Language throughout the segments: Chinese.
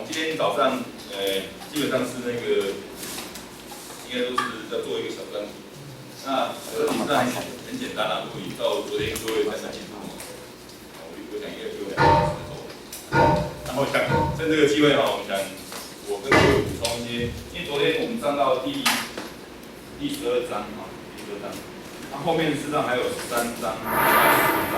今天早上基本上是那个应该都是在做一个小专题。那这题是很简单啦，如果依照昨天各位在上进度，我想应该就2个小时走。然后想趁这个机会哈，我们想我跟各位补充一些，因为昨天我们上到第12章啊，第12章，那后面事实上还有13章、14章。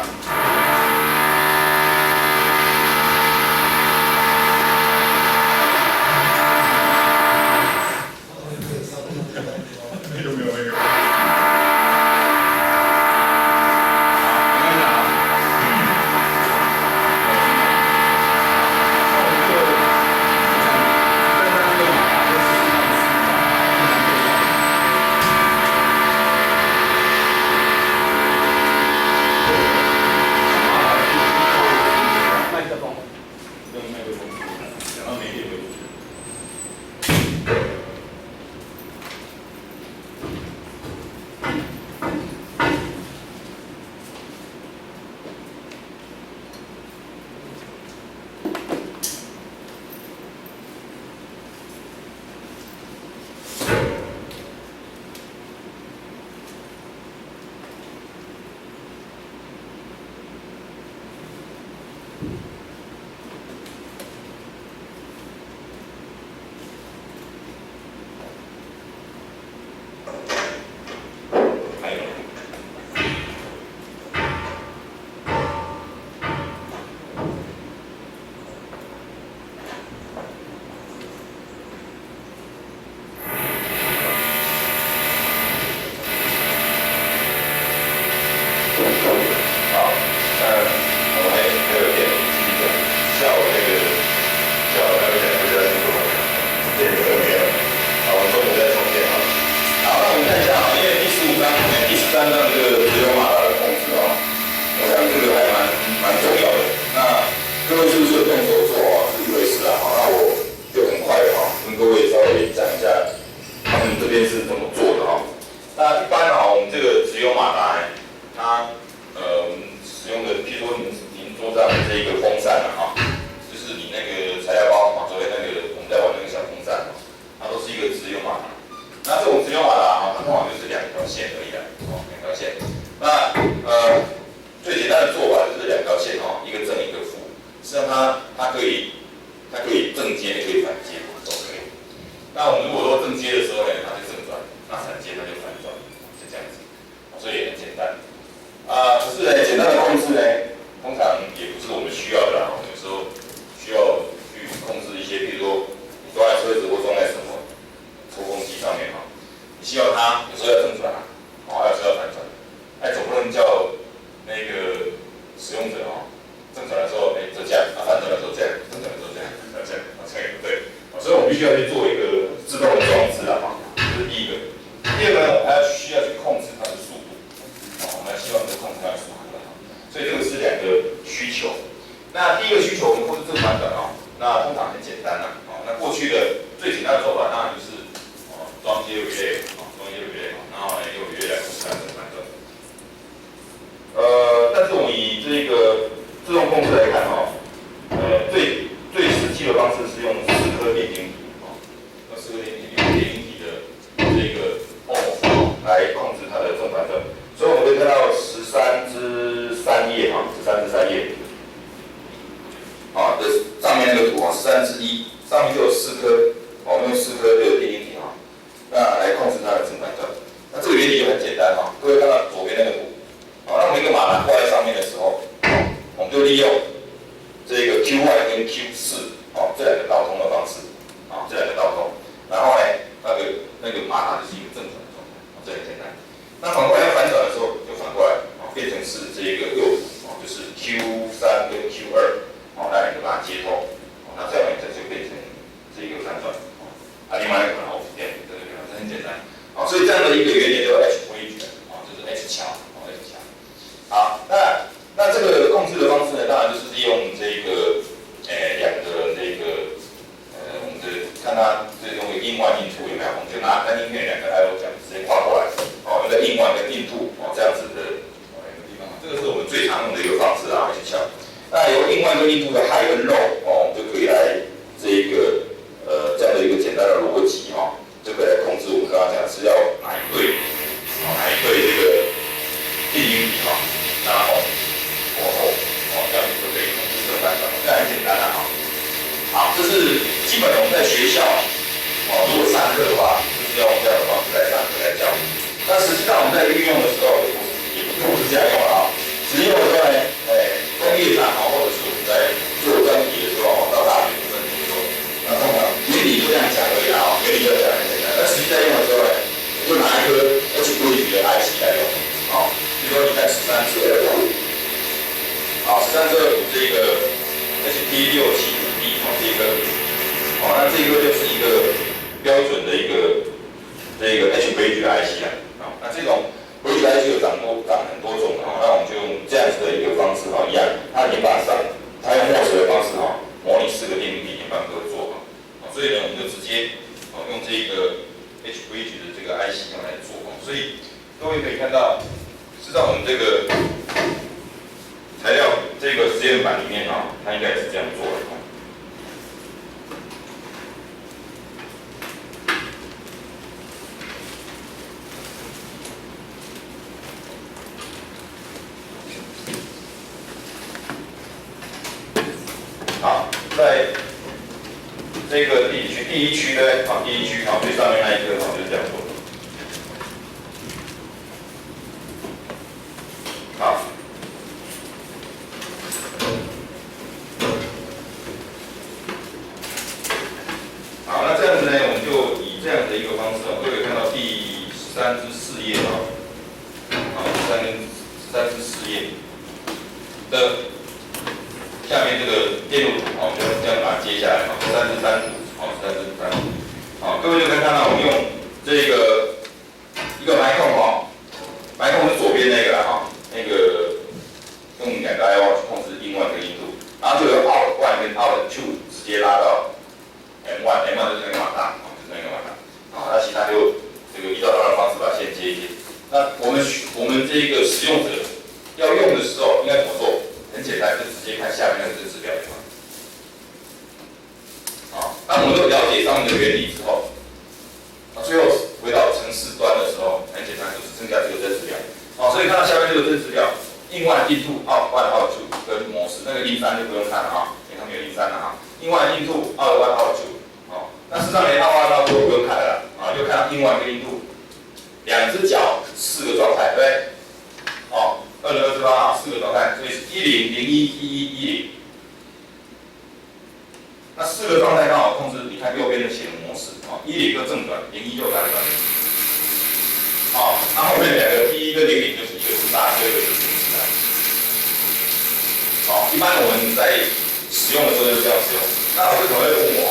那由硬腕跟硬度的 high 跟 low 就可以来这个这是基本我们在学校如果上课的话，就是要用这样的方式来上课来教。那实际上我们在运用的时候，也不是这样用了实际用的时候呢，工业上或者是我们在做专题的时候到大学的专题的时候，那通常原理就这样讲而已原理就讲很简单。但实际在用的时候呢，我就拿一颗 H-bridge 的 IC 来用，比如说你看13-225，13-225这个 HP671D 这个，那这个就是一个标准的一个H-bridge 的 IC 那这种 bridge IC 有长很多种那我们就用这样子的一个方式一样，它已经它用墨水的方式模拟4个电路体联邦合作所以呢，我们就直接用这个 H-bridge 的这个 IC 来做所以各位可以看到，是在我们这个材料这个实验版里面它应该是这样做的在这个第一区呢，最上面那一颗就是这样做的。好，那这样子呢，我们就以这样的一个方式各位看到第13至4页13至4页的。下面这个电路图就这样把它接下来13至3组13至3组各位就可以看到我们用这个一个埋控埋控是左边那个那个用2个 I/O 去控制另外一个音度，然后就由 out 1跟 out 2直接拉到 M1 就是那个马达就是那个马达那其他就这个依照它的方式把线接一接。那我们这个使用者要用的时候应该怎么做？很简单，就直接看下面那个正式表就好。当我们都了解上面的原理之后，最后回到程式端的时候，很简单，就是剩下这个正式表。所以看到下面这个正式表，in1 into out1 out2跟模式，那个in3就不用看了因为它没有in3了in1 into out1 out2那事实上连 out1 out2都不用看了就看到in1跟in2两只脚4个状态，对不对？20284个状态，所以是10、01、11、10。那4个状态刚好控制，你看右边的写的模式10就正转，01就反转。那后面2个11跟00就是一个是大，一个是平时一般我们在使用的时候就是这样使用。那老师可能会问我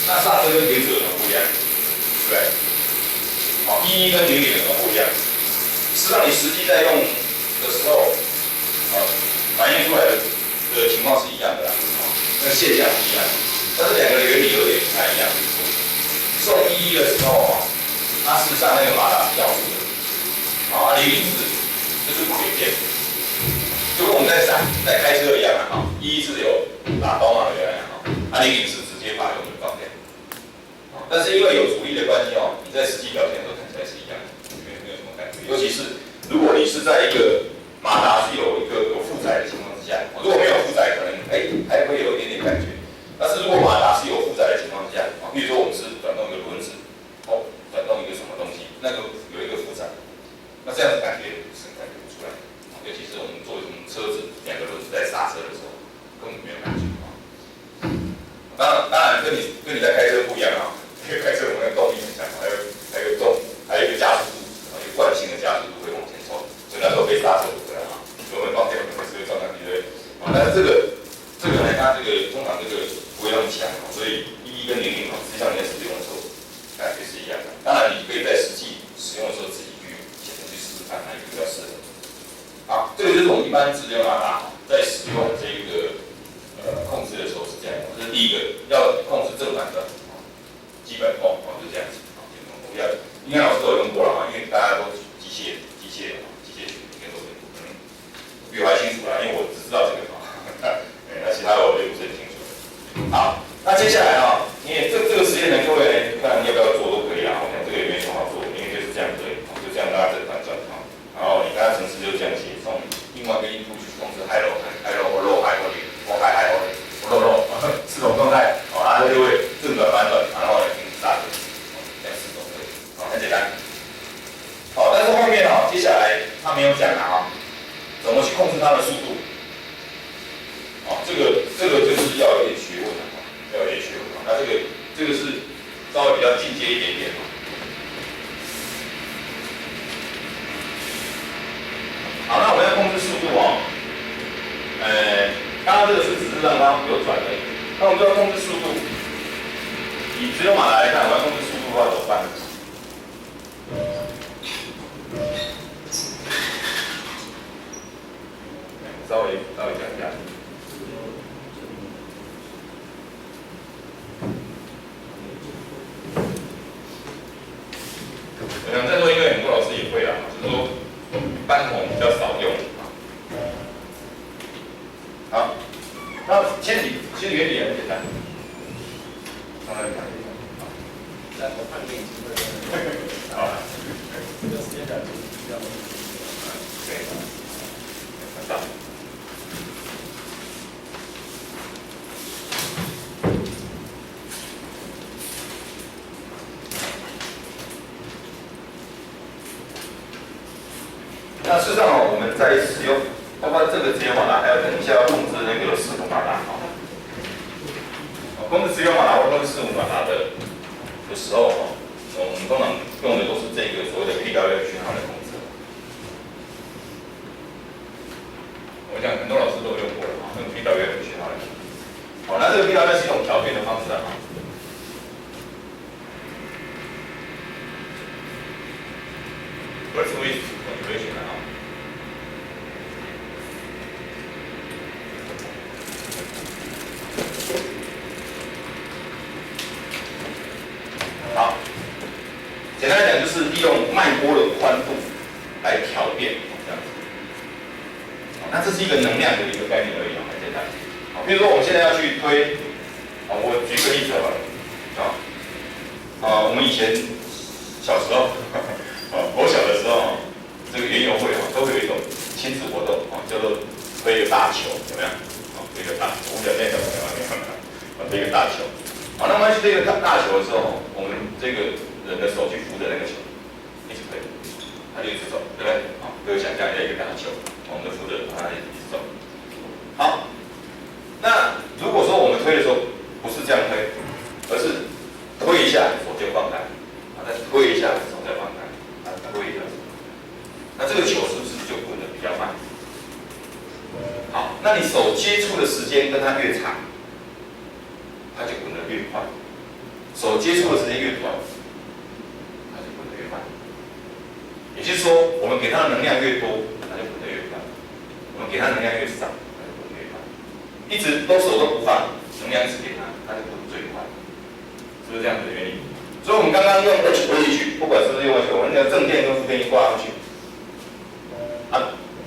那刹车跟停止有什么不一样？对不对？11跟00有什么不一样？是让你实际在用的时候，反映出来的情况是一样的那个现象是一样的，但是2个的原理有点不太一样。送11的时候它事实上那个马达是要素的，00是就是轨变，就跟我们在开车一样11是有打灯对不对？00是直接把油门放掉。但是因为有阻力的关系你在实际表现的时候看起来是一样的，没有什么感觉。尤其是如果你是在一个马达是有负载的情况之下，如果没有负载，可能还会有一点点感觉。但是如果马达是有负载的情况之下比如说我们是转动一个轮子，转动一个什么东西，那个有一个负载，那这样子感觉是感觉不出来。尤其是我们坐车子2个轮子在刹车的时候，根本没有感觉当然跟你在开车不一样开车我们的动力很强，还有一个加速度，一个惯性的加速度会往前冲，所以那时候被刹车不会油门放掉可能是会撞上去，对不对？但是这个呢，它通常不会那么强，所以11跟00实际上你在使用的时候感觉是一样的。当然你可以在实际使用的时候自己去写程去试试看哪一个比较适合。这个就是我们一般直流马达在使用这个控制的时候是这样的，这是第一个要控制正反转基本功就是这样子应该老师都有用过了因为大家都机械学应该都有可能比我还清楚因为我只知道这个那其他的我就不是很清楚。好，那接下来因为这个实验呢，各位呢看你要不要做都可以我想这个也没什么好做，因为就是这样子就这样拉正反转然后你刚才程式就是这样写，从另外一个音符去控制 high low 或 low high 或 low high 或 low low 4种状态要控制速度，以直流马达来看，我要控制速度的话怎么办？稍微讲一下。我想在座因为很多老师也会啦，只是说班红比较少用。好，那其实原理也很简单。让大家看一下。来，我看电影。好。这个时间感比较。对。很大。那事实上我们在使用包括这个直流马达，还有等一下要控制那个4伏马达控制直流马达或控制4伏马达的时候我们通常用的都是这个所谓的 PWM 讯号来控制。我想很多老师都用过了用 PWM 讯号来控制。那这个 PWM 是一种调变的方式First with configuration 好，简单来讲就是利用脉波的宽度来调变这样子。那这是一个能量的一个概念而已很简单。比如说我们现在要去推，我举个例子好了，我们以前小时候。我小的时候，这个园游会都会有一种亲子活动叫做推一个大球，有没有？推一个大球，我表现小朋友推一个大球。那么去推一个大球的时候，我们这个人的手去扶着那个球，一直推，他就一直走，对不对？各位想象一下一个大球，我们就扶着它一直走。好，那如果说我们推的时候不是这样推，而是推一下手就放开，再推一下手再放开。推的，那这个球是不是就滚得比较慢？好，那你手接触的时间跟它越长，它就滚得越快；手接触的时间越短，它就滚得越慢。也就是说，我们给它的能量越多，它就滚得越快；我们给它能量越少，它就滚得越慢。一直都手都不放，能量一直给它，它就滚得最快。是不是这样子的原理？所以我们刚刚用 H 回去，不管是不是用 H， 我们那个正电跟负电一挂上去，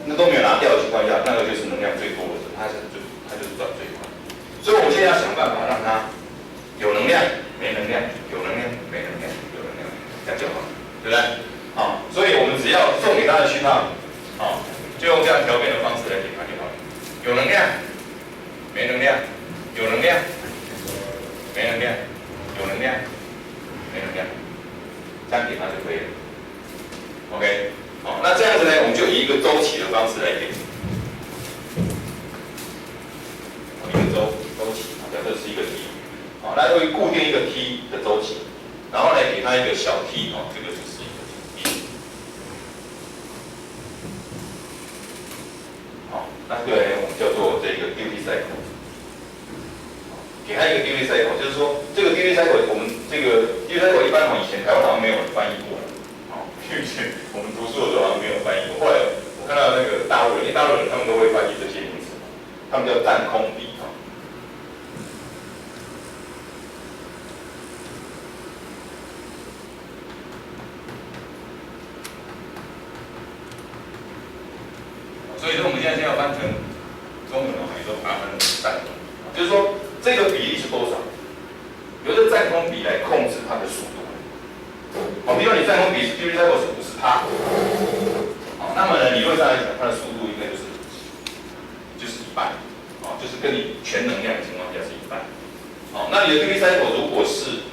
那都没有拿掉的情况下，那个就是能量最多的，它就是转最快。所以我们现在要想办法让它有能量、没能量、有能量、没能量、有能量，这样就好，对不对？所以我们只要送给它的讯号，就用这样调变的方式来给它就好了。有能量、没能量、有能量、没能量、有能量。没能量，这样给它就可以了。OK， 那这样子呢，我们就以一个周期的方式来给，一个周期，假设是一个 T， 那会固定一个 T 的周期，然后呢给它一个小 T， 这个就是一个 T。那这个呢我们叫做这个 duty cycle。给它一个 duty cycle， 就是说这个 duty cycle 我们这个 duty cycle 一般以前台湾好像没有人翻译过，因为以前我们读书的时候好像没有翻译过。后来我看到那个大陆人，因为大陆人他们都会翻译这些名词，他们叫占空比所以说我们现在要翻成中文也就把它翻成占空，就是说。这个比例是多少？由这占空比来控制它的速度。比如说你占空比是 duty cycle 是50%，那么呢理论上来讲，它的速度应该就是一半，就是跟你全能量的情况下是一半。那你的 duty cycle 如果是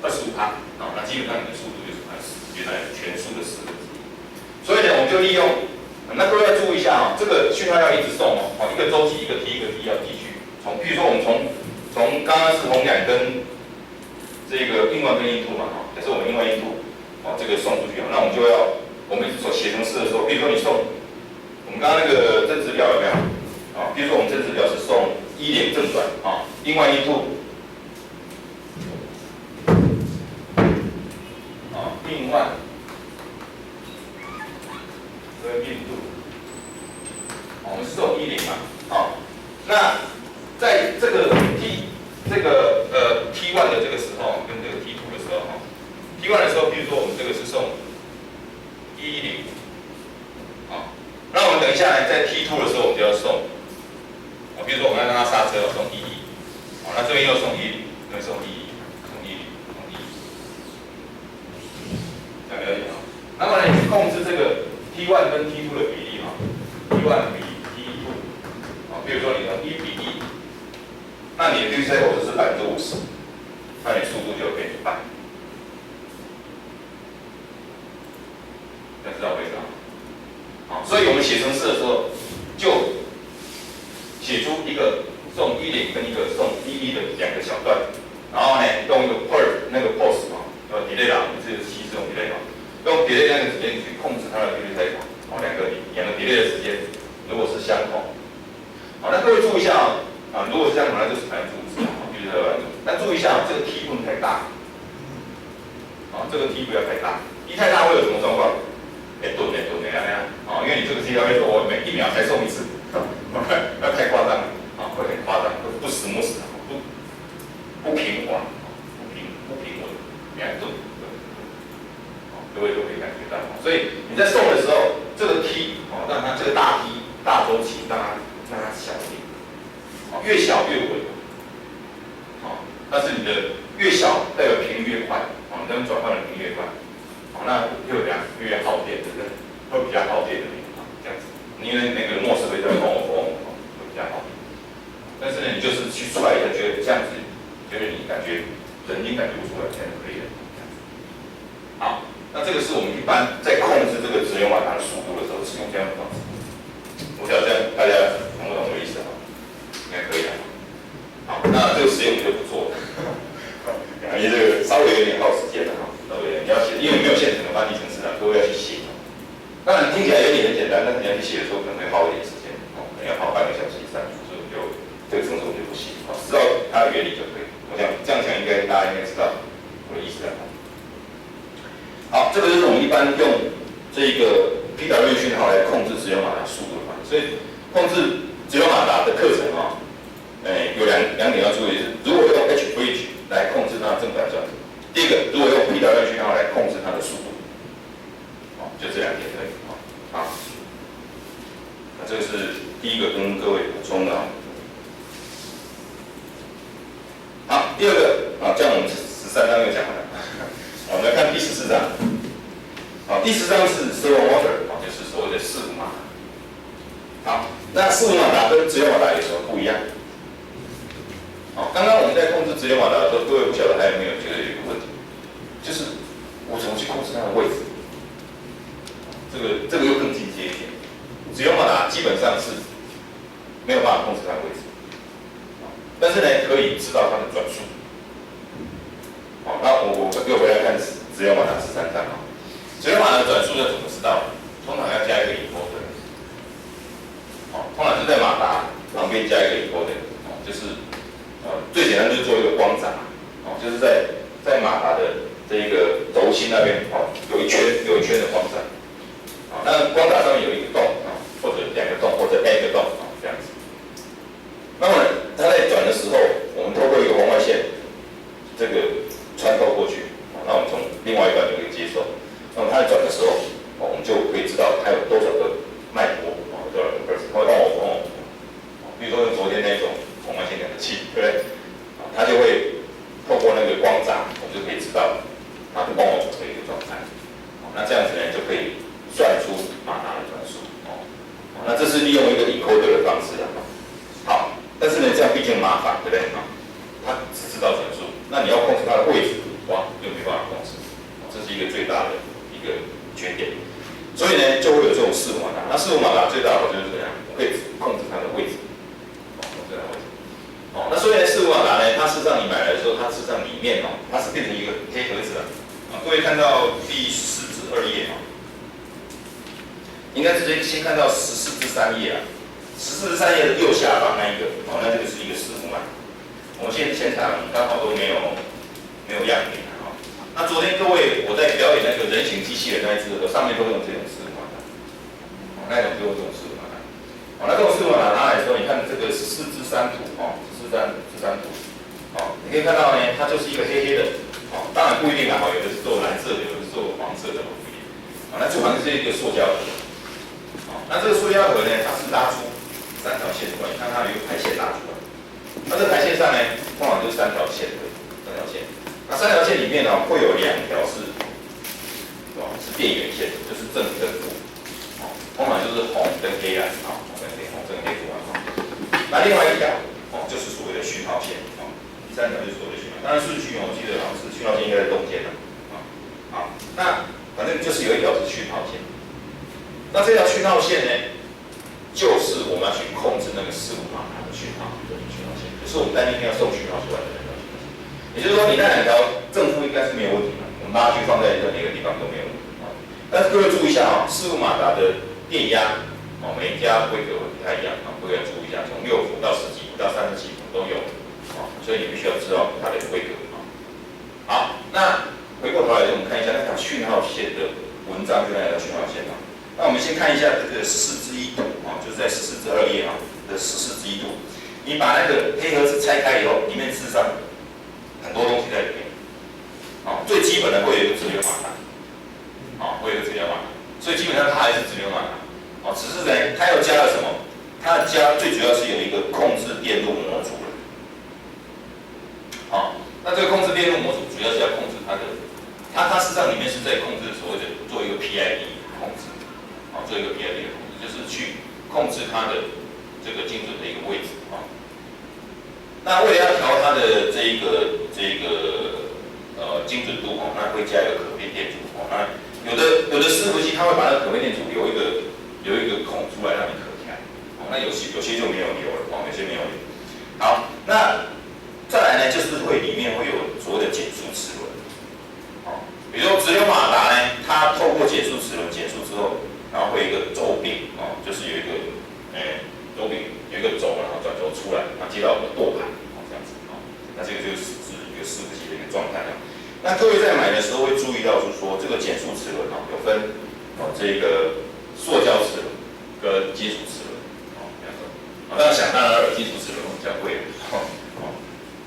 25%，那基本上你的速度就是原来全速的4分之一。所以呢，我们就利用，那各位要注意一下这个讯号要一直送一个周期一个 T 一个 T 要继续。比如说我们从刚刚是红2根这个硬1跟硬2嘛，假设我们硬1硬2这个送出去那我们就要我们所写程式的时候，比如说你送我们刚刚那个正值表有没有？比如说我们正值表是送1连正转另外一度，另外这个印度，我们是这种10嘛，那在这个 T1 的这个时候跟这个 T2 的时候，T1 的时候，比如说我们这个是送110，那我们等一下呢，在 T2 的时候我们就要送，比如说我们要让它刹车，要送110，那这边又送110，这边送110，送110，这样了解吗？那么呢，你控制这个 T1 跟 T2 的比例T1比 T2，比如说你用1比1，那你的 duty cycle 就是50%，那你速度就变100，要知道为什么？所以我们写程式的时候，就写出一个送110跟一个送110的2个小段，然后呢，用一个 per 那个 pos delay 啦，这个其实用 delay 用 delay 那个时间去控制它的 duty cycle，两个 delay 的时间如果是相同，那各位注意一下如果是相同，那就是50%，但注意一下这个 T 不能太大，这个 T 不要太大，太大会有什么状况？顿因为你这个 T 会说我每1秒才送一次，那太夸张了，会很夸张，不smooth，不平滑，不平稳，你看顿，各位都可以感觉到，所以你在送的时候，这个 T 让它这个大 T 大周期让它小一点，越小越稳，但是你的越小代表频率越快，你这样转换的频率越快，那越耗电，对不对？会比较耗电的这样子，因为那个模式会在会比较耗电。但是呢，你就是去出来一下，觉得这样子，觉得你感觉人已经感觉不出来，这样可以了。好，那这个是我们一般在控制这个直流马达的速度的时候使用这样的方式。我晓得这样大家懂不懂我的意思啊？应该可以了。好，那这个实验我们就不做了，因为这个稍微有点耗时间了稍微你要写，因为没有现成的翻译程式各位要去写。当然听起来有点很简单，但是你要去写的时候可能会耗一点时间，可能要耗半个小时以上，所以这个程式我就不写，知道它的原理就可以。我想这样讲大家应该知道我的意思了。好，这个就是我们一般用这个 PWM 讯号来控制直流马达速度的方式。所以控制直流马达的课程有两点要注意，是如果用 H bridge 来控制它的正反转，第一个如果用 PWM 讯号来控制它的速度。就这2点而已好，那这个是第一个跟各位补充的好，第二个这样我们13章又讲完了。我们来看第14章。第10章是 servo motor， 就是所谓的4伏马达。好，那4伏马达跟直流马达有什么不一样？刚刚我们在控制直流马达的时候，各位不晓得还有没有觉得有一个问题，就是我怎么去控制它的位置？这个又更进阶一点，直流马达基本上是没有办法控制它的位置，但是呢，可以知道它的转速。那我又回来看直流马达13章直流马达的转速要怎么知道？通常要加一个encoder，通常是在马达旁边加一个encoder，就是最简单就是做一个光闸，就是在马达的这一个轴心那边有一圈的光闸。那光闸上面有一个洞或者2个洞，或者 N 个洞这样子。那么它在转的时候，我们透过一个红外线，这个穿透过去，那我们从另外一端有一个接收。那么它在转的时候，我们就可以知道它有多少个脉搏，多少个 burst， 会往比如说昨天那种红外线感测器，对不对？它就会透过那个光闸，我们就可以知道它是往的一个状态。那这样子呢，就可以算出马达的转速那这是利用一个 encoder 的方式好，但是呢，这样毕竟麻烦，对不对它只知道转速，那你要控制它的位置，又没办法控制，这是一个最大的一个缺点。所以呢，就会有这种4伏马达。那4伏马达最大的好处就是怎样？我可以控制它的位置，那所以呢，4伏马达呢，它事实上你买来的时候，它事实上里面它是变成一个黑盒子各位看到第14至2页应该直接先看到14至3页14至3页的右下方那一个那这个是一个4伏马达我们现场刚好都没有样品啊。那昨天各位我在表演那个人形机器人那一支的时候，上面都用这种4五马达，那种就用这种4五马达。那这种4五马达拿来的时候，你看这个14支3图14支3图，你可以看到呢，它就是一个黑黑的，当然不一定啊，有的是做蓝色的，有的是做黄色的，不一定。那主要是一个塑胶盒，那这个塑胶盒呢，它是拉出3条线出来，你看它有一个排线拉出来。那这排线上呢，通常就是3条线的，3条线。那3条线里面呢，会有2条是电源线，就是正跟负，通常就是红跟黑蓝，红跟黑负那另外1条就是所谓的讯号线，第3条就是所谓的讯号。当然顺序我记得好像是讯号线应该在中间的，好，那反正就是有1条是讯号线。那这条讯号线呢，就是我们要去控制那个4五马达的讯号线，就是我们单一要送讯号出来的那条讯号线。也就是说，你那2条正负应该是没有问题的，我们拉去放在任何一个地方都没有问题。但是各位注意一下4五马达的电压每一家规格不太一样各位要注意一下，从6伏到10几伏到30几伏都有所以你必须要知道它的规格好，那回过头来我们看一下那条讯号线的文章，就那条讯号线那我们先看一下这个14之1图就是在14之2页的14之1图。你把那个黑盒子拆开以后，里面事实上很多东西在里面。最基本的会有一个直流马达，会有一个直流马达，所以基本上它还是直流马达。只是呢，它又加了什么？它加最主要是有一个控制电路模组了。那这个控制电路模组主要是要控制它的，它事实上里面是在控制所谓的做一个 PID 控制，做一个 PID 的控制，就是去控制它的这个精准的一个位置那为了要调它的这个精准度那会加一个可变电阻那有的伺服器它会把那个可变电阻留一个孔出来让你可调那有些就没有留了有些没有留。好，那再来呢，就是里面会有所谓的减速齿轮比如说直流马达呢，它透过减速齿轮减速之后，然后会有一个轴柄就是有一个轴柄有一个轴，然后转轴出来，然后接到我们的舵盘这样子那这个就是一个伺服器的一个状态那各位在买的时候会注意到，就是说这个减速齿轮有分这个塑胶齿轮跟金属齿轮当然想当然了，金属齿轮比较贵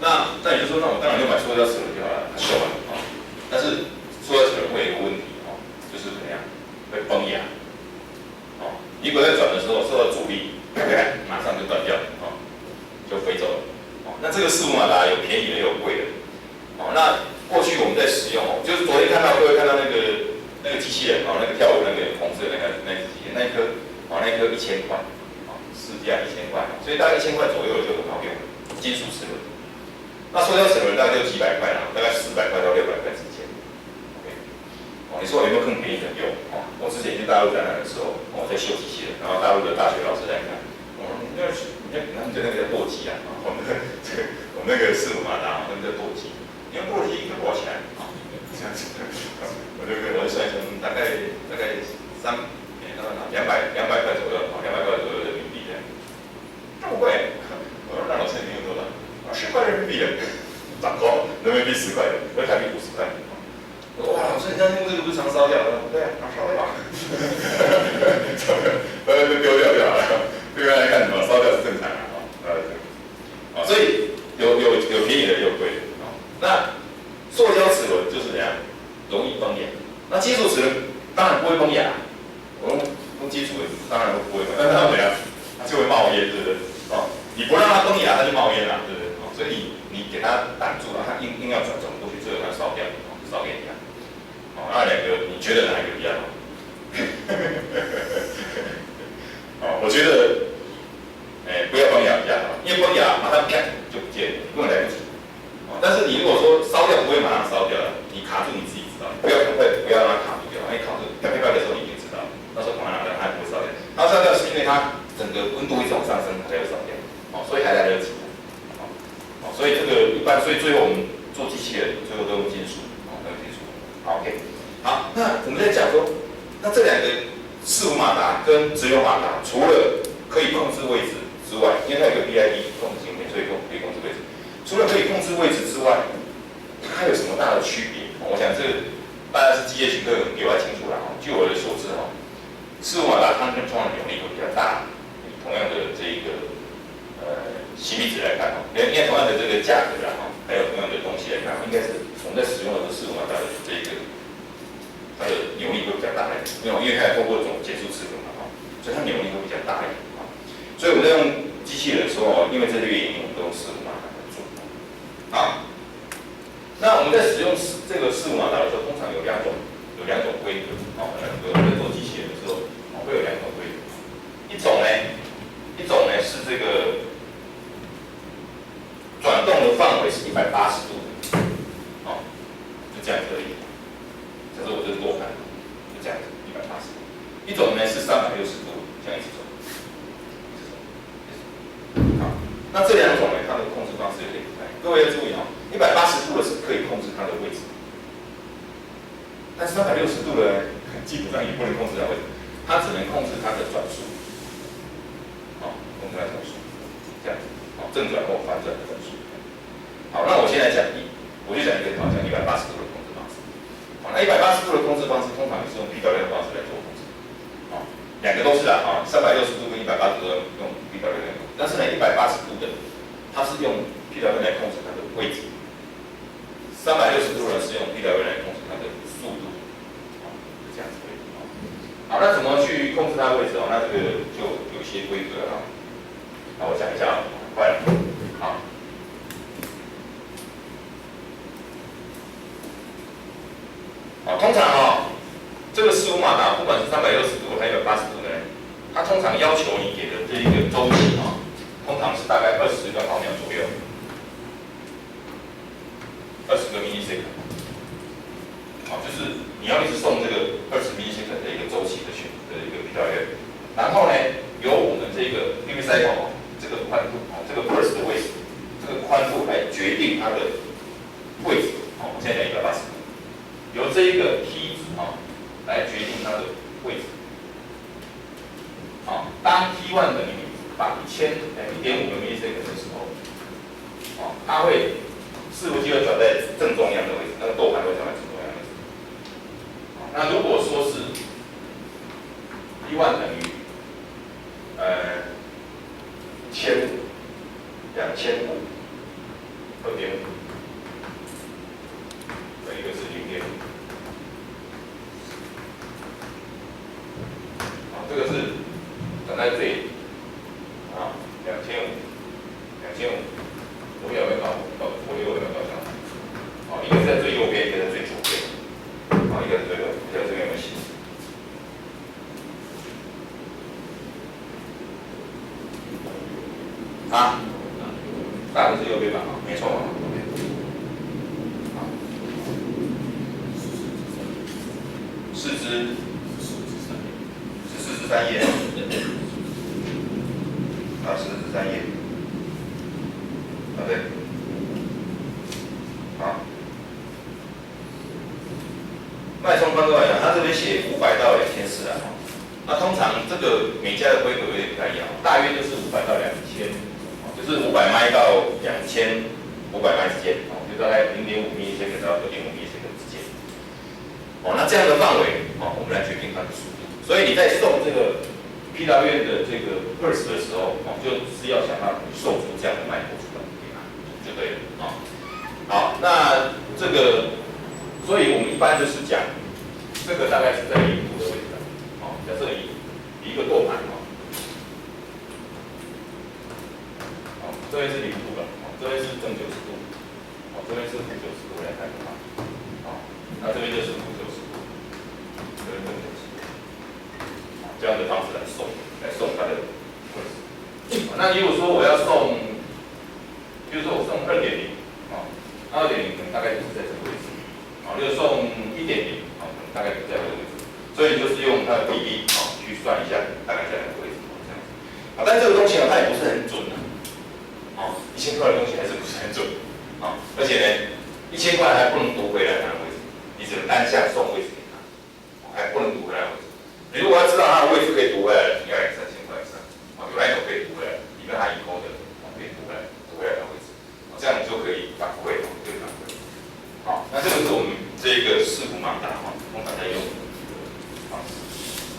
那也就是说，那我当然就买塑胶齿轮就好了，秀了但是塑胶齿轮会有一个问题就是怎么样会崩牙你如果在转的时候受到阻力，马上就断掉就飞走了那这个4五马达有便宜的也有贵的那过去我们在使用就是昨天各位看到那个机器人那个跳舞那个红色的那个机器人那一颗1000块市价1000块所以大概1000块左右就很好用金属齿轮那塑胶齿轮大概就几百块大概400块到600块之间你说有没有更便宜的有我之前去大陆展览的时候我在修机器人然后大陆的大学老师在看他们就那个叫舵机我们那个4五马达他们叫舵机你用舵机一个多少钱这样子我就算成大概200块左右200块左右人民币这么贵我说那老师你用多少10块人民币涨高人民币10块台币50块哇，老师，你这样用这个不是常烧掉？对啊，常烧掉。就丢掉就好了。对外来看什么烧掉是正常所以有便宜的，也有贵的那塑胶齿轮就是怎样，容易崩牙。那金属齿轮当然不会崩牙，我用金属的当然不会崩，但是它怎样？它就会冒烟，对不对？你不让它崩牙，它就冒烟了，对不对？所以你给它挡住了，它硬要转过去，最后它烧掉，烧给你看。那2个你觉得哪一个比较好？我觉得，不要崩牙比较好，因为崩牙马上啪就不见了，根本来不及。但是你如果说烧掉不会马上烧掉了，你卡住你自己知道，不要让它卡住掉，因为卡住啪啪啪的时候你已经知道，到时候赶快拿掉它也不会烧掉。它烧掉是因为它整个温度一直往上升，它才会烧掉。所以还来得及。所以这个一般，所以最后我们做机器人最后都用金属，好 ，OK。好，那我们在讲说，那这2个4五马达跟直流马达，除了可以控制位置之外，因为它有个 PID 控制芯片，所以可以控制位置。除除了可以控制位置之外，它还有什么大的区别？我想这个大家是机械学课比我还清楚啦。据我的所知事物马达它们通常扭力会比较大。同样的这个CP 值来看应该同样的这个价格还有同样的东西来看，应该是我们在使用的事物马达的这个它的扭力会比较大一点，因为它通过这种减速齿轮所以它扭力会比较大一点所以我们在用机器人的时候因为这个原因，我们都用事物马达来做。好，那我们在使用这个事物马达的时候，通常有两种规格我们在做机器人的时候会有两种规格，一种呢是这个转动的范围是180度的，就这样子而已。假设我这是舵盘，就这样子180度。一种呢是360度，这样一直走。好，那这两种呢，它的控制方式有点不太一样。各位要注意180度的是可以控制它的位置，但是360度的呢，基本上也不能控制它的位置，它只能控制它的转速。控制它的转速，这样子，正转或反转的转速。好，那我现在我就讲一个讲180度的控制方式。那180度的控制方式通常是用 PWM 的方式来做控制。两个都是360度跟180度用 PWM， 但是呢180度的它是用 PWM 来控制它的位置，360度呢是用 PWM 来控制它的速度，是这样子的。好，那怎么去控制它的位置那这个就有一些规格那我讲一下，快了，好。通常这个事物马达不管是360度还是180度呢，它通常要求你给的这一个周期通常是大概20个毫秒左右，20个 millisecond，就是你要一直送这个20 millisecond 的一个周期的一个PWM，然后呢，由我们这个 duty cycle 这个宽度这个 burst 的位置，这个宽度来决定它的位置我现在讲180度，由这一个 T 值来决定它的位置。当 T1 等于把1.5个 millisecond 的时候，它会伺服器会转在正中央的位置，那个舵盘会转在正中央的位置。那如果说是T1 等于1500、2500、2.5，一个是0.5。这个是转在这里2500，左右有没有到？左右有没有到上？一个是在最右边，一个在最左边。一个是这个，不知道这边有没有写？大概是右边吧，没错。4支14至3页，14至3页，对，脉冲宽度来讲，它这边写500到2400那通常这个每家的规格有点不太一样，大约就是500到2000，就是500迈到2500迈之间，就大概0.5 millisecond 到2.5 millisecond之间。那这样的范围，我们来决定它的速度。所以你在送这个 PWM 的这个 burst 的时候，就是要想办法送出这样的脉搏出来给它，就对了好，那这个，所以我们一般就是讲，这个大概是在0度的位置假设以一个舵盘这边是0度了，这边是正90度，这边是负90度来看的话，那这边就是负90度，这边正90度，这样的方式来送它的 burst。那如果说我要送，比如说我送2.0，那2.0可能大概就是在这个位置，如果送1.0，可能大概就在这个位置，所以就是用它的比例去算一下，大概在哪个位置这样子。但这个东西它也不是很准1000块的东西还是不是很准而且呢，1000块还不能读回来它的位置，你只能单向送位置给他，还不能读回来位置。你如果要知道它的位置可以读回来，你要3000块以上有那种可以读回来，里面它以后的可以读回来的位置，这样你就可以这个是我们这个视图马达通常在用的方式。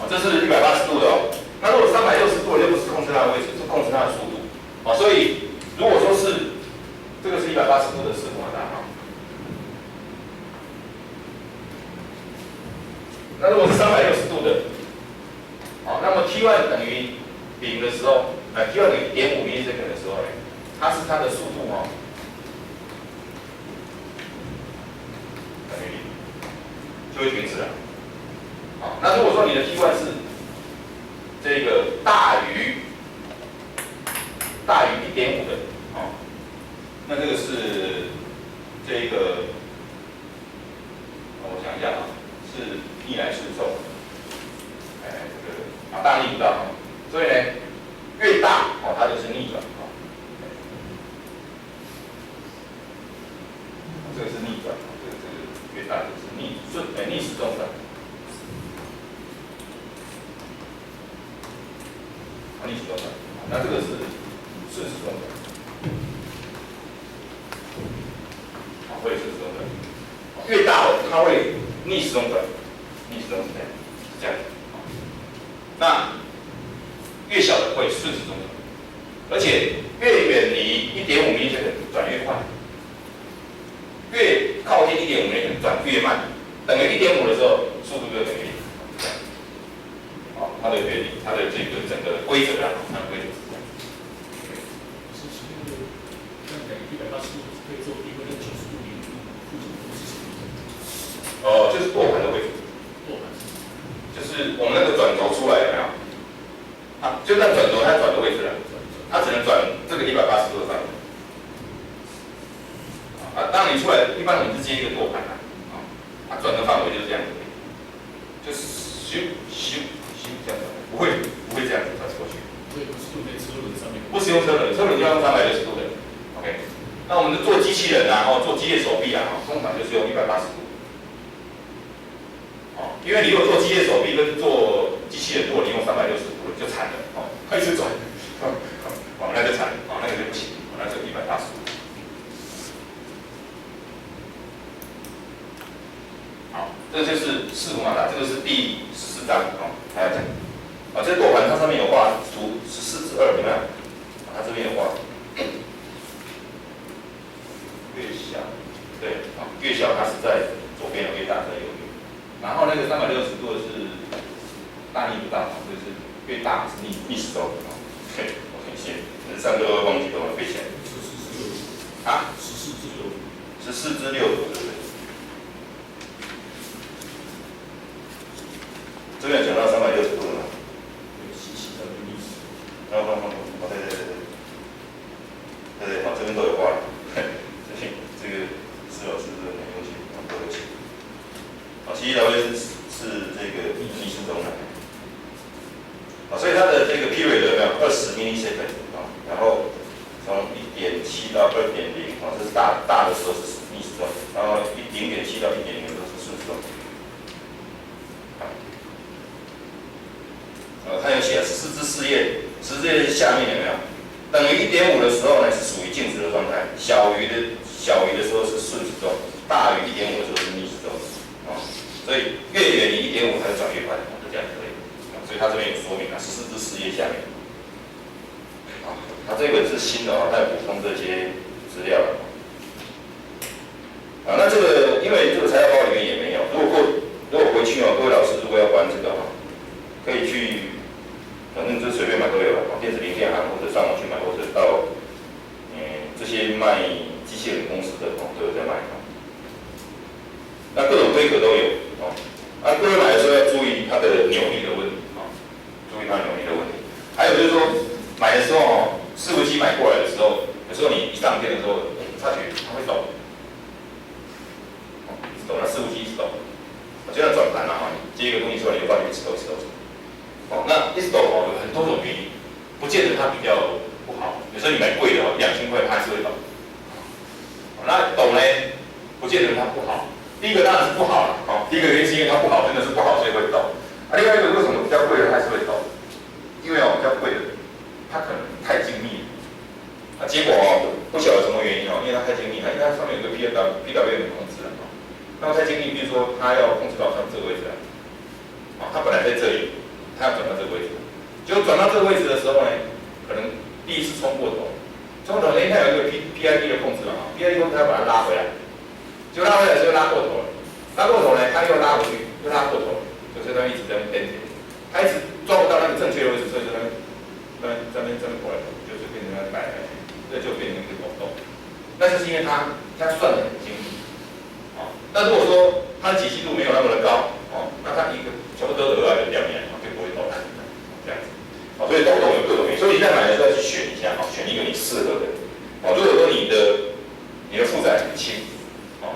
这是180度的哦。那如果360度就不是控制它的位置，是控制它的速度。所以如果说是这个是180度的视图马达那如果是360度的，那么 T1 等于0的时候，T1 等于1.5 ms 的时候，它是它的速度等于0，就会停止了。那如果说你的 T1 是这个大于1.5的，那这个是这个，我想一下是逆来顺受，这个大逆不道，所以呢，越大它就是逆转，这个是逆转，这个越大就是逆时钟转，逆时钟转，那这个是顺时钟转，会顺时钟转，越大的它会逆时钟转。逆时钟是这样子，那越小的会顺时钟转，而且越远离1.5 ms 转越快，越靠近1.5 ms 转越慢，等于1.5的时候速度就等于0。它的原理，它的这个整个规则它的规则是这样。就是舵盘的位置。就是我们那个转轴出来有没有？就那转轴它转的位置了，它只能转这个180度的范围。当你出来，一般我们是接一个舵盘它转的范围就是这样子，就是咻这样转，不会这样子转过去。所以不是用在车轮上面。不是用车轮，车轮就要用360度的。OK， 那我们的做机器人做机械手臂通常就是用180度。因为你如果做机械手臂跟做机器人，如果你用360度就惨了开始转，那就惨了那个就不行，那就180度。好，这个就是视图马达，这个是第14章还要讲。这个舵盘它上面有画图14/2，有没有？它这边有画，越小，对越小它是在左边，越大在右边。然后那个360度的是大逆不道，就是越大是逆时钟。对，我很谢，上课会忘记，都会背起来。14/6，14/6，对不对？这边讲到360度了吗？对，这边都有画。这个施老师很用心，都有写。7/1是这个逆时钟所以它的这个 period 有没有20 millisecond 然后从1.7到2.0这是大的时候是逆时钟，然后0.7到1.0的时候是顺时钟。它有写14页下面有没有？等于1.5的时候呢是属于静止的状态，小于的时候是顺时钟，大于1.5的时候是逆时钟。所以越远离1.5它就转越快，就这样可以。所以它这边有说明14/4页下面。它这本是新的它有补充这些资料了。那这个因为这个材料包里面也没有，如果回去各位老师如果要玩这个可以去，反正就随便买都有了，电子零件行或者上网去买，或者到这些卖机械人公司的都有在卖。那各种规格都有各位买的时候要注意它的扭力的问题注意它扭力的问题。还有就是说，买的时候伺服器买过来的时候，有时候你一上电的时候，察觉它会抖，抖，那伺服器一直抖，就像转盘你接一个东西出来，你就发觉一直抖。那一直抖有很多种原因，不见得它比较不好。有时候你买贵的2000块，它还是会抖。那抖呢，不见得它不好。第一个当然是不好了，第一个原因是因为它不好，真的是不好，所以会抖。另外一个为什么比较贵的还是会抖？因为比较贵的，它可能太精密了，结果不晓得什么原因因为它太精密了，因为它上面有个 PWM 的控制那么在经历，比如说他要控制到像这个位置啊，他本来在这里，他要转到这个位置，结果转到这个位置的时候呢，可能第一次冲过头，冲过头，因为它有一个 PID 的控制嘛，PID 控制它把它拉回来，结果拉回来之后拉过头了，拉过头呢，它又拉回去，又拉过头了，就这边一直在那边颠点，它一直抓不到那个正确的位置，所以这边过来，就是变成那摆来，这就变成一个抖动。那就是因为它算得很精密，那如果说它的解析度没有那么的高，那它一个全部都额外的掉面，就不会抖动，这样子。所以抖动有各种原因，所以你在买的时候要去选一下，选一个你适合的。如果说你的负载很轻，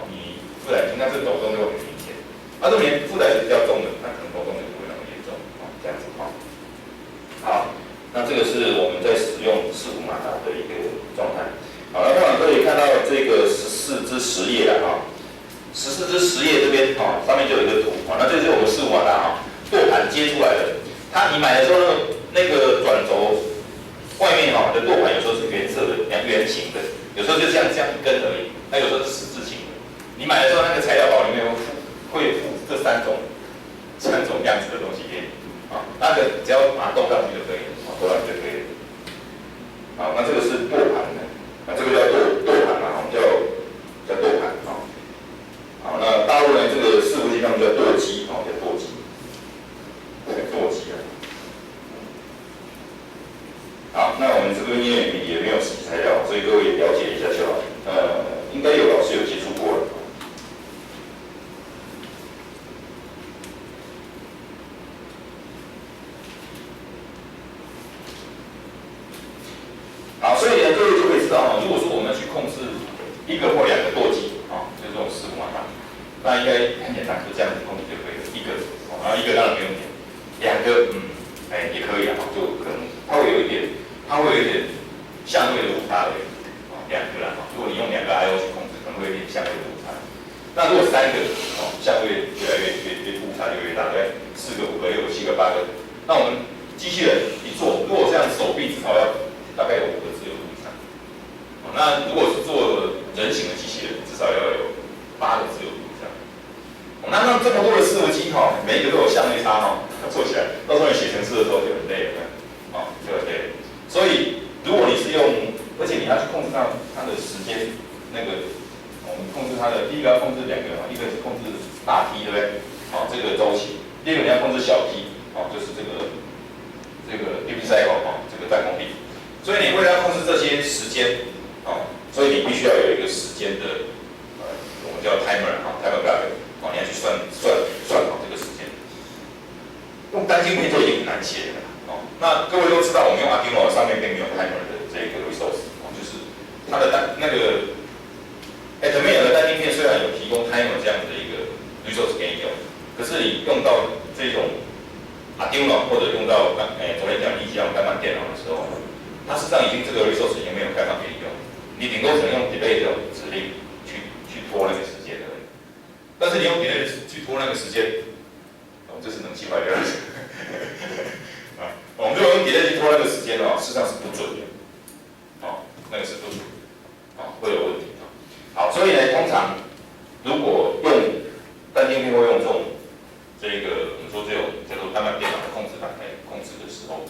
你负载轻，那这抖动就会很明显。如果你负载是比较重的，那可能抖动就不会那么严重，这样子。好，那这个是我们在使用4伏马达的一个状态。好，那我们可以看到这个14支10页了14支10页这边上面就有一个图那这就是我们4伏马达舵盘接出来的。你买的时候那个转轴外面的舵盘有时候是圆色的、圆形的，有时候就这样一根而已。那有时候是十字形的。你买的时候那个材料包里面会附这3种样子的东西给你那个只要把它动上去就可以了，动上去就可以了。好，那这个是舵盘的。这个叫舵盘我们叫舵盘好，那大陆呢，这个4伏机他们叫舵机叫舵机，舵机好，那我们这个也没有实际材料，所以各位了解一下就好。应该有老师有接触过了。好，所以呢，各位就会知道如果说我们要去控制1个或2个舵机就这种4伏马达，那应该很简单，就这样子控制就可以了。1个，然后1个当然没有点，2个也可以就可能它会有一点相对的误差而已，2个如果你用2个 I/O 去控制，可能会有点相对的误差。那如果3个相对越来越误差就越大，对，4个、5个、6个、7个、8个，那我们机器人一做，如果这样手臂至少要大概有5个自由度以上。那如果是做人形的机器人，至少要有8个自由度以上。那这么多的4伏机每一个都有相对差做起来，到时候你写程式的时候就很累了，就很累了。所以如果你是用，而且你要去控制它的时间，我们控制它的第一个要控制2个一个是控制大 T， 对不对？这个周期。第二个你要控制小 T， 就是这个 duty cycle， 这个占空力。所以你为了要控制这些时间，所以你必须要有一个时间的，我们叫 timer block， 你要去算好这个时间。用单晶片就已经很难写了那各位都知道，我们用 Arduino 上面并没有 timer 的这个 resource， 就是它的Atmel 的单晶片虽然有提供 timer 这样的一个 resource 给你用，可是你用到这种 Arduino 或者用到昨天讲立基干慢电脑的时候，它事实上这个 resource 已经没有开放给你用，你顶多只能用 delay 这种指令去拖那个时间而已。但是你用 delay 去拖那个时间，这是能气坏掉的。我们如果用 delay 去拖那个时间事实上是不准的，那个是不准，会有问题好，所以呢，通常如果用单晶片会用我们说这种叫做单板电脑的控制板来控制的时候，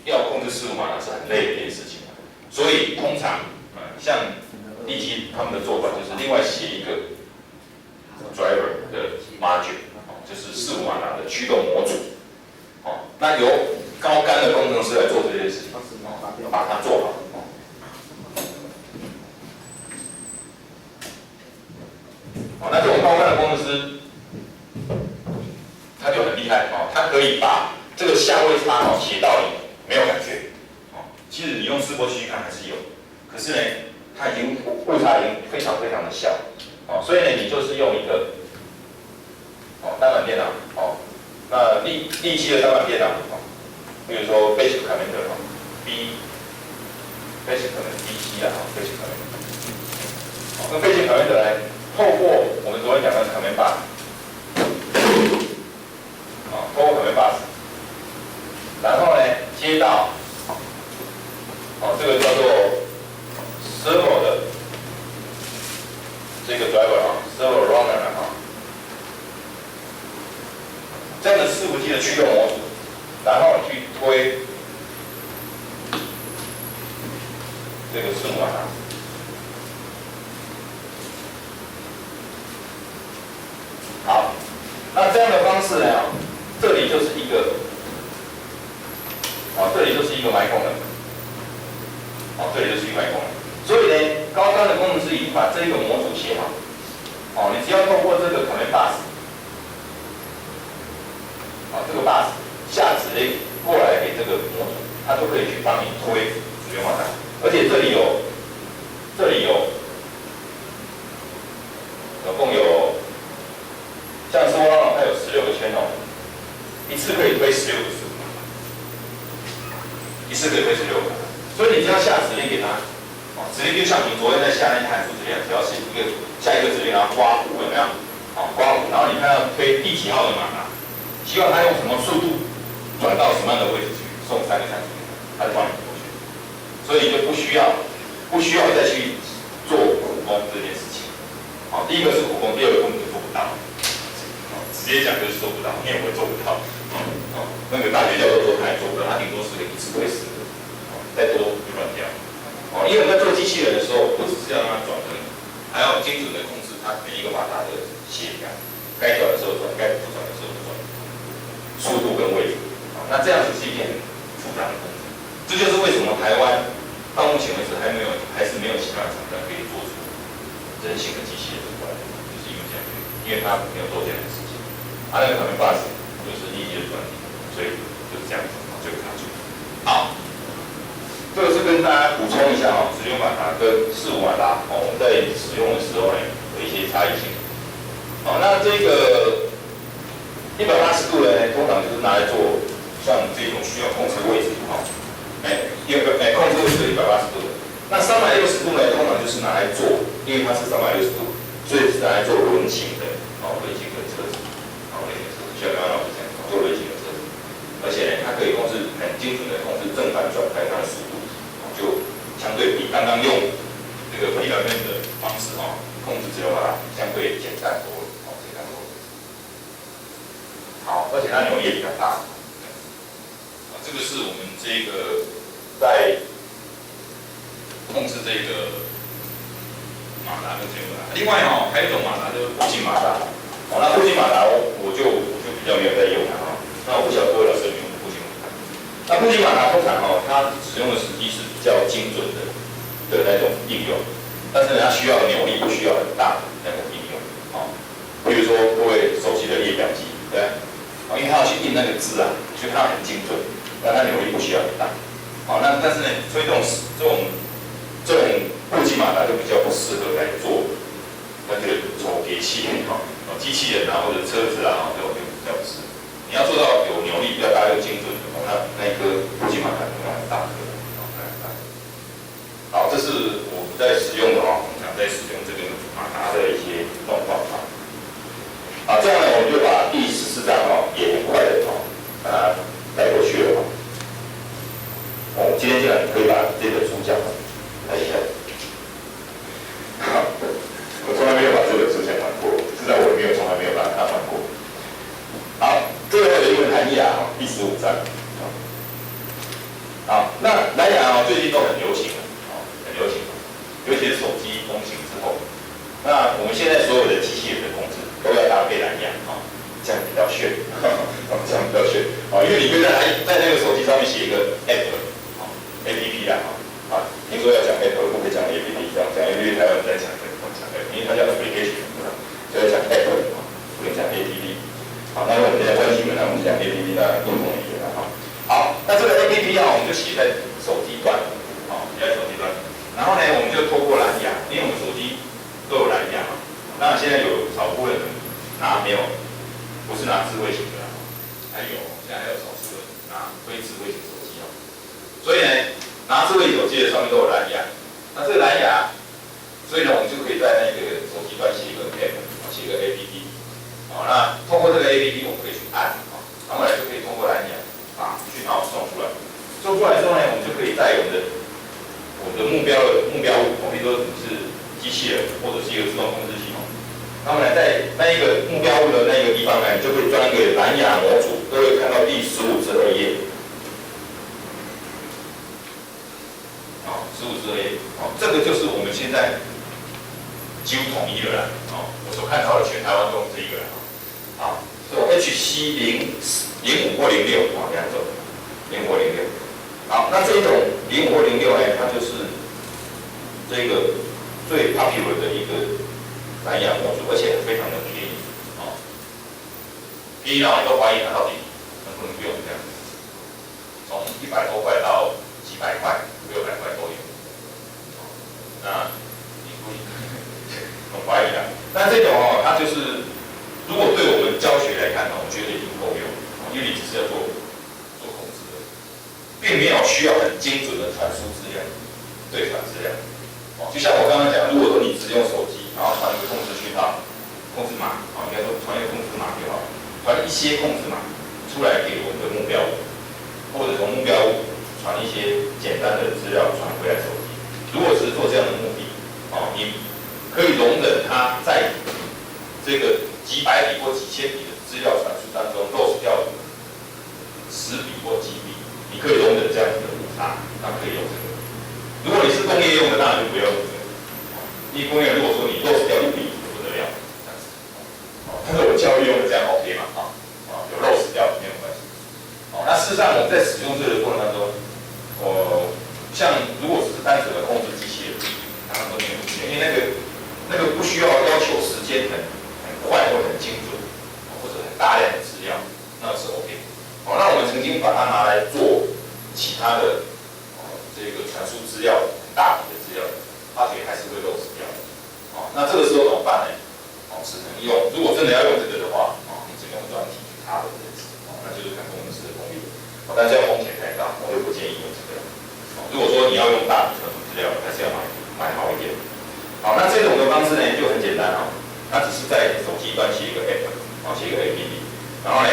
要控制4伏马达是很累的一件事情所以通常像立基他们的做法就是另外写一个 driver 的 module， 就是4伏马达的驱动模组。那由高干的工程师来做这件事情，把它做好。那这种高干的工程师，他就很厉害他可以把这个相位差写到你没有感觉。其实你用示波去看还是有，可是呢，它已经误差已经非常非常的小。所以呢，你就是用一个单板电脑那立基的单板电脑比如说 Basic Commander Basic Commander BC Basic Commander那 Basic Commander 来透过我们昨天讲的 Command Bus 透过 Command Bus 然后呢接到这个叫做 Servo 的这这个 driver 啊 ，servo runner 啊，这样的伺服器的驱动模组，然后去推这个顺马达。好，那这样的方式呢，这里就是一个，这里就是一个埋功能，这里就是一个埋功能。所以呢，高端的工程师已经把这个模组写好，你只要透过这个 command bus， 这个 bus 下指令过来给这个模组，它就可以去帮你推主源马达，而且这里有总共有，像是它有16个圈一次可以推16个数，一次可以推16个，所以你只要下指令给它，指令就像你昨天在下那些函数指令，只要是下一个指令，然后刮弧有没有？刮弧，然后你看要推第几号的马达，希望它用什么速度转到什么样的位置去，送3个参数，它就帮你过去，所以你就不需要再去做苦工这件事情。第一个是苦工，第二个根本就做不到。直接讲就是做不到，你也会做不到。那个大学教授说他也做不到，他顶多是一次推10个，再多就乱掉。因为我们在做机器人的时候，不只是要让它转而已，还要精准的控制它每一个马达的协调，该转的时候转，该不转的时候不转，速度跟位置。那这样子是一件很复杂的工程。这就是为什么台湾到目前为止还是没有其他厂商可以做出人形的机器人出来，就是因为这样，因为它没有做这样的事情。那个可能bus就是立即的转移，所以就是这样子，就卡住。好，这个是跟大家补充一下直流马达跟4-5马达我们在使用的时候呢有一些差异性。那这个180度呢，通常就是拿来做像这种需要控制位置控制位置的180度的。那360度呢，通常就是拿来做，因为它是360度，所以是拿来做轮型的轮型的车子。像刚刚老师讲，做轮型的车子，而且呢，它可以控制很精准的控制正反转开它的速度，就相对比刚刚用这个皮表面的方式控制直流马达相对简单多了，简单多了。好，而且它扭力也比较大。这个是我们这个在控制这个马达跟直流马达。另外还有一种马达就是步进马达。那步进马达我就比较没有在用它那我不晓得各位老师有没有步进马达。那步进马达通常它使用的时机是比较精准的那种应用，但是它需要扭力不需要很大的那种应用比如说各位熟悉的列表机，对因为它要去印那个字所以它很精准，但它扭力不需要很大。那但是呢，所以这种步进马达就比较不适合来做那个手叠器机器人或者车子这种就比较不适合。你要做到有扭力比较大又精准的那一颗步进马达就很大颗好，这是我们在使用的通常在使用这个马达的一些状况这样呢，我们就把第14章也很快的把它带过去了今天这样可以把这本书讲来一下。我从来没有把这本书讲完过，至少我也从来没有把它看完过。好，最后有一个蓝牙第15章。好，那蓝牙最近都很流行很流行，尤其是手机风行之后，那我们现在所有的机器人的控制都要搭配蓝牙这样比较炫，这样比较炫因为你可以在那个手机上面写一个 app 听说要讲 app 不可以讲 app， 这样讲 app 台湾人在讲因为它叫 application， 所以讲 app 不能讲 app。那我们现在关系本来我们讲 app 那共同语言好，那这个 app 我们就写在手机端，写在手机端。然后呢，我们就透过蓝牙，因为我们手机都有蓝牙那现在有少部分人不是拿智慧型的现在还有少数人拿非智慧型手机所以呢，拿智慧手机的上面都有蓝牙。那这个蓝牙，所以呢，我们就可以在那个手机端写一个 app， 写一个 app。那通过这个 app， 我们可以去按，然后来就可以通过蓝牙把讯号送出来。送出来之后呢，我们就可以在我们的目标物，比如说你是机器人或者是一个自动控制系统。那么呢，在那一个目标物的那个地方呢，你就可以装一个蓝牙模组。各位看到第15至2页，好，15至2页，好，这个就是我们现在几乎统一的了，哦，我所看到的全台湾都用这一个了，啊，这种 HC05或06啊两种，05或06，好，那这种05或06呢，它就是这个最 popular 的一个蓝牙模组，而且非常的便宜，哦，便宜到你都怀疑它到底能不能用这样子，从100多块到几百块、500-600块都有，那你估计很怀疑啊。但这种哦，它就是如果对我们教学来看呢，我觉得已经够用，因为你只是要做控制的，并没有需要很精准的传输资料、对传资料。哦，就像我刚刚讲，如果说你只用手机，然后传一个控制讯号、控制码，啊，应该说传一个控制码就好，传一些控制码出来给我们的目标物，或者从目标物传一些简单的资料传回来手机。如果只是做这样的目的，哦，你可以容忍它在这个几百笔或几千笔的资料传输当中 loss 掉10笔或几笔，你可以容忍这样子的误差，那可以用这个。如果你是工业用的，当然就不要用这个。因为工业如果说你 loss 掉1笔不得了，这样子。但是我教育用的这样 OK 嘛？有 loss 掉没有关系。那事实上我们在使用这个过程当中，像如果只是单纯的控制机器人，当然都没有问题，因为那个不需要求时间很快或很精准，或者很大量的资料，那是 OK。那我们曾经把它拿来做其他的这个传输资料很大笔的资料，发觉还是会漏失掉。那这个时候怎么办呢？只能用，如果真的要用这个的话，你只能用软体去插的这个，那就是看工程师的功力。但这样风险太大，我就不建议用这个。如果说你要用大笔传输资料，还是要买好一点。好，那这种的方式呢就很简单它只是在手机端写一个 app， 写一个 APP， 然后呢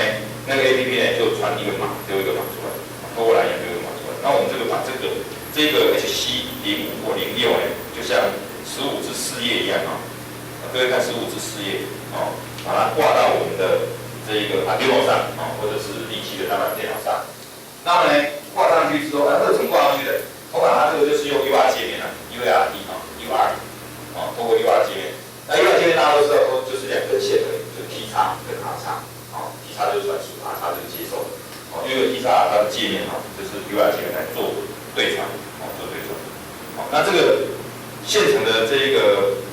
那个 APP 呢就传一个码，丢一个码出来，透过蓝牙丢一个码出来。那我们把这个 HC05或06呢，就像15至4页一样各位看15至4页把它挂到我们的这个 Arduino 上或者是立体的单板电脑上。那么呢挂上去之后，这个怎么挂上去的？通常它这个就是用 UR 界面UR 透过 UR 界面。那 UR 界面大家都知道，就是2根线而已，就是 T 叉跟 R 叉T 叉就是传输，R 叉就是接收因为 T 叉它的界面就是 UR 界面来做对传做对传。那这个现成的这个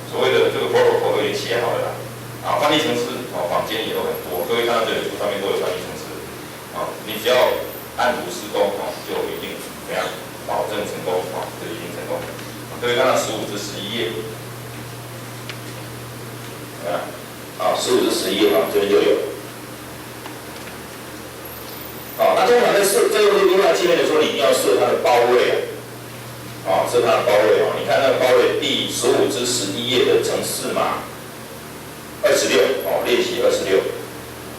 所谓的这个 protocol 都已经写好了啦翻译程式坊间也都很多，各位看到这本书上面都有翻译程式你只要按图施工就一定怎样保证成功就一定成功。各位看到15至11页15至11页这边就有那通常在设这个UR界面的时候，你一定要设它的包位设它的包位你看那个包位第15至11页的程式码26练习26，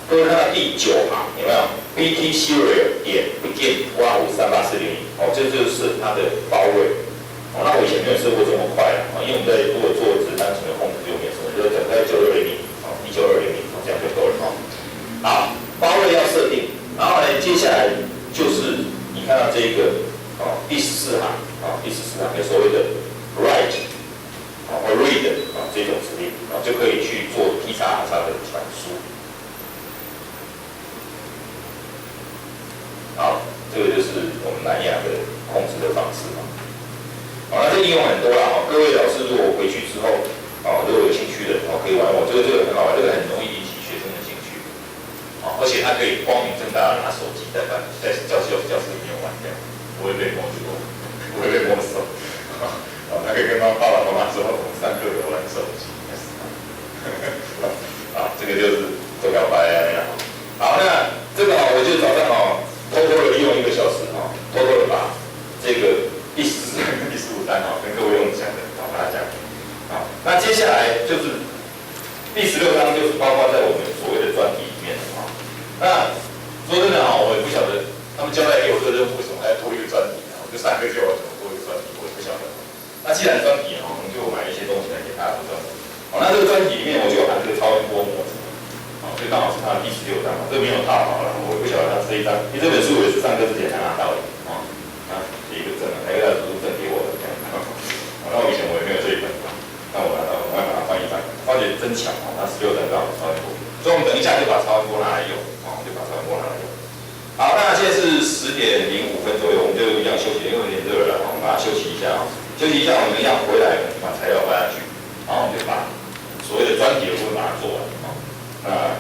各位看到第9行有没有 BT Serial 点 begin 1538400这就是它的包位那我以前没有设过这么快因为我们在如果做只是单纯的控制就没有什么，就是等在9600第9200这样就够了好，包位要设定，然后呢，接下来就是你看到这个第14行第14行有所谓的 write或 read 这种指令就可以去做 T 叉 R 叉的传输。好，这个就是我们蓝牙的控制的方式那这应用很多啦各位老师如果回去之后如果有兴趣的可以玩这个很好玩，这个很容易引起学生的兴趣而且他可以光明正大的拿手机在教室里面玩这样，不会被没收，不会被没收他可以跟爸爸妈妈说我们上课有玩手机这个就是做表白好，那这个我就早上偷偷的利用1个小时偷偷的把这个第14跟第15章跟各位用讲的把它讲那接下来就是第16章，就是包括在我们所谓的专题里面那说真的我也不晓得他们交代给我这个任务为什么还要多一个专题我就上课就要怎么多一个专题，我也不晓得那既然专题我们就买一些东西来给大家做专题。好，那这个专题里面我就有含这个超音波模组，好，这刚好是它的第16章嘛，这个没有套好了，我也不晓得它这一章，因为这本书我也是上课之前才拿到的，写一个证，台科大图书证给我的，那我以前我也没有这一本，那我拿到，我要把它翻一翻，发觉真巧它16章刚好超音波，所以我们等一下就把超音波拿来用，就把超音波拿来用。好，那现在是10点05分左右，我们就一样休息，因为有点热了，我们把它休息一下休息一下，我们一样回来把材料放下去，然后我们就把所谓的专题的部分把它做完那